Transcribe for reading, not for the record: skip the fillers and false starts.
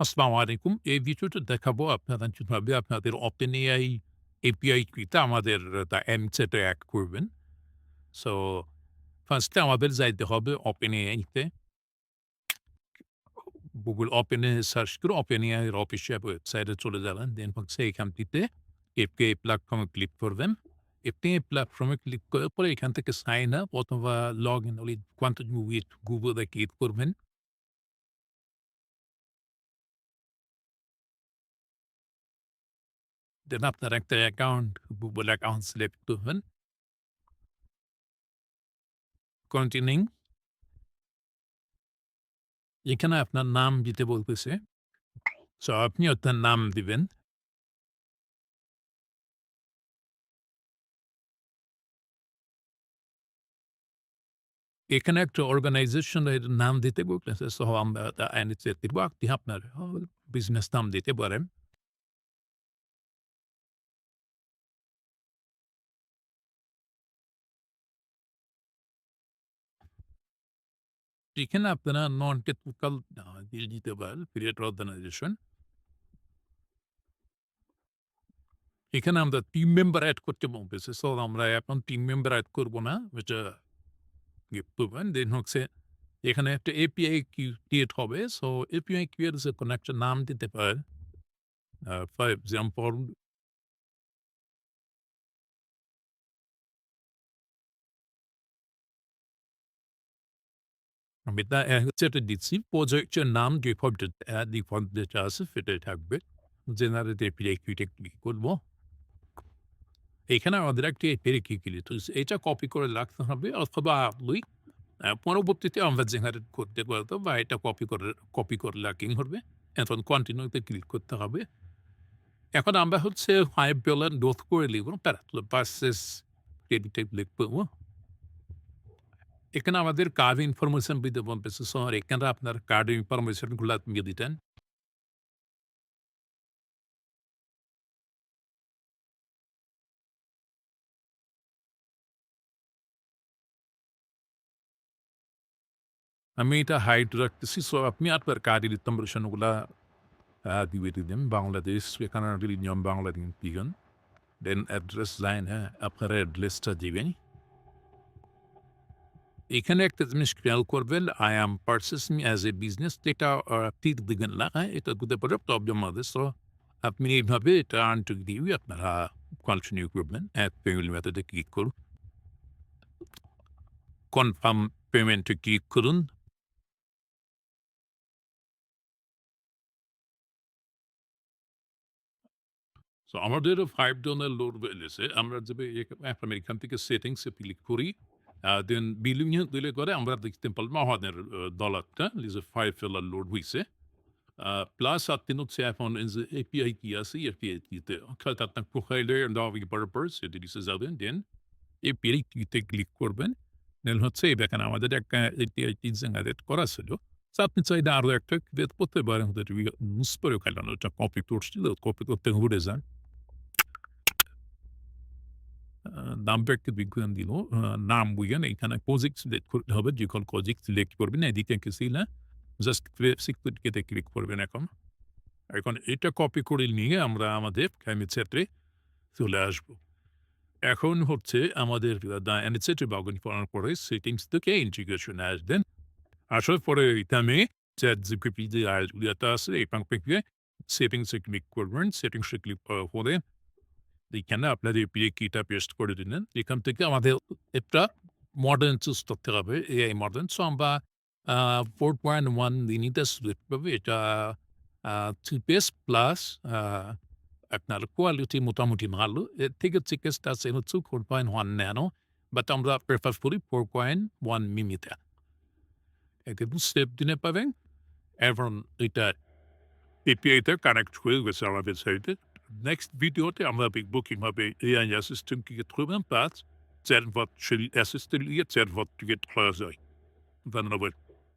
আসসালামু আলাইকুম। এই ভিডিওতে দেখাবো আপনারা কিভাবে আপনাদের OpenAI API কিটা আমাদের TheAnyChat এ অ্যাড করবেন। সো ফার্স্টে আমাদের যাইতে হবে OpenAI তে। Google OpenAI সার্চ করে OpenAI এর অফিসিয়াল ওয়েবসাইটে চলে যাবেন। দেন হচ্ছে এখানটিতে API প্ল্যাটফর্মে ক্লিক করবেন। API প্ল্যাটফর্মে ক্লিক করার পরে এখান থেকে সাইন আপ অথবা log in with continue with Google A click করবেন। দেন আপনার একটা অ্যাকাউন্ট Google অ্যাকাউন্ট সিলেক্ট করবেন। কন্টিনিউ এখানে আপনার নাম দিতে বলতেছে। সো আপনি আপনার নাম দিবেন। এখানে একটা অর্গানাইজেশন এর নাম দিতে বলতেছে। সো আমরা NHS দিব। আপনি আপনার বিজনেস নাম দিতে পারেন। এখানে আপনারা নন টেকনিক্যাল দিতে পারেন, ক্রিয়েটর অর্গানাইজেশন। এখানে আমরা টিম মেম্বার এড করতে বলতেছে। সো আমরা এখন টিম মেম্বার এড করব না। এটা স্কিপ করবেন। দেন হচ্ছে এখানে একটা API ক্রিয়েট হবে। সো API ক্রিয়েট যে কোনো একটা নাম দিতে পারেন। ফর এক্সাম্পল আমি হচ্ছে এটা দিচ্ছি। প্রজেক্টের নাম ডিফল্ট যেটা আছে সেটাই থাকবে। জেনারেট এপিআই কিটে ক্লিক করব। এখানে আমাদের একটি এপিআই কি ক্রিয়েট হয়েছে। এটা কপি করে রাখতে হবে অথবা আপনি পরবর্তীতে আমরা জেনারেট করতে পারবো বা এটা কপি করে রাখলেই হবে। এখন কন্টিনিউতে ক্লিক করতে হবে। এখন আমরা হচ্ছে $5 নোট করে নিব। তারপর পারচেজ ক্রেডিটে ক্লিক করব। এখানে আমাদের কার্ড ইনফরমেশন দিতে বলতেছে। সো এখানে আপনার কার্ড ইনফরমেশন গুলা দিয়ে দিতেন। আমি এটা হাইড রাখতেছি। সো আপনি আপনার কার্ডের ইনফরমেশন গুলা দিয়ে দিবেন। বাংলাদেশ এখানে নিয়ম বাংলা দিবেন। দেন অ্যাড্রেস লাইন আপনার অ্যাড্রেসটা দিবেন। এখানে একটা জিনিস খেয়াল করবেন, I am purchasing as a business এটা টিক দিবেন না। এটা দিতে পারে প্রবলেম হবে। সো আপনি এইভাবে এটা আনটিক দিয়ে আপনারা কন্টিনিউ করবেন। অ্যাড পেমেন্ট মেথডে ক্লিক করুন। কনফার্ম পেমেন্টে ক্লিক করুন। সো আমাদের $5 লোড বেড়েছে। আমরা যদি এখন এখান থেকে সেটিংস এ ক্লিক করি, দেন বিলিং এ দিলে করে আমরা দেখতে পারলাম আমাদের ডলারটা যে $5 লোড হইছে। প্লাস আপনি হচ্ছে এখন এই যে এপিআই কি আছে, এপিআই কিতে অর্থাৎ আপনার প্রোফাইলে ডেভেলপার সেটি নিচে যাবেন। দেন এপিআই কিতে ক্লিক করবেন। দেন হচ্ছে এই দেখেন আমাদের একটা এপিআই কি জেনারেট করা ছিল। সো আপনি চাইলে আরো একটা ক্রিয়েট করতে পারেন। মিস করে ফেলেন ওটা কপি করছিল। কপি করতে ভুলে যান। নামটা একটু বিজ্ঞান দিল। নাম বুঝেন এখানে প্রজেক্ট সিলেক্ট করতে হবে। যখন প্রজেক্ট সিলেক্ট করবেন এদিকে কিছু না। জাস্ট সিকিউরিটিতে ক্লিক করবেন এখন। এখন এটা কপি করে নিয়ে আমরা আমাদের ক্যামিচ্যাটে চলে আসবো। এখন হচ্ছে আমাদের অ্যানিচেটে লগ ইন করার পরে সেটিংস থেকে ইন্টিগ্রেশন আসবেন। আসার পরে এখানে চ্যাট জিপিটি যে ইয়েটা আছে এখান থেকে সেটিংসে ক্লিক করবেন। সেটিংসে ক্লিক করার পরে এইখানে আপনার এপিআই কিটা পেস্ট করে দিলেন। এখান থেকে আমাদের একটা মডেল চুজ করতে হবে। AI model. সো আমরা 4.1 নিতে সিলেক্ট করব। এটা চিপেস্ট প্লাস আ আপনার কোয়ালিটি মোটামুটি ভালো। এর থেকে চিকেস্ট আছে হচ্ছে 4.1 ন্যানো। বাট আমরা প্রেফার করি 4.1 মিমিটা। একে স্টেপ দিনে পাবেন। এখন এটা এপিআই তে কানেক্ট হয়ে গেছে আমাদের সাইটে। নেক্সট ভিডিওতে আমরা দেখব কিভাবে এআই অ্যাসিস্ট্যান্ট ক্রিয়েট করবেন প্লাস চ্যাটবট অ্যাসিস্ট্যান্ট দিয়ে চ্যাটবট ক্রিয়েট করা যায়। ধন্যবাদ।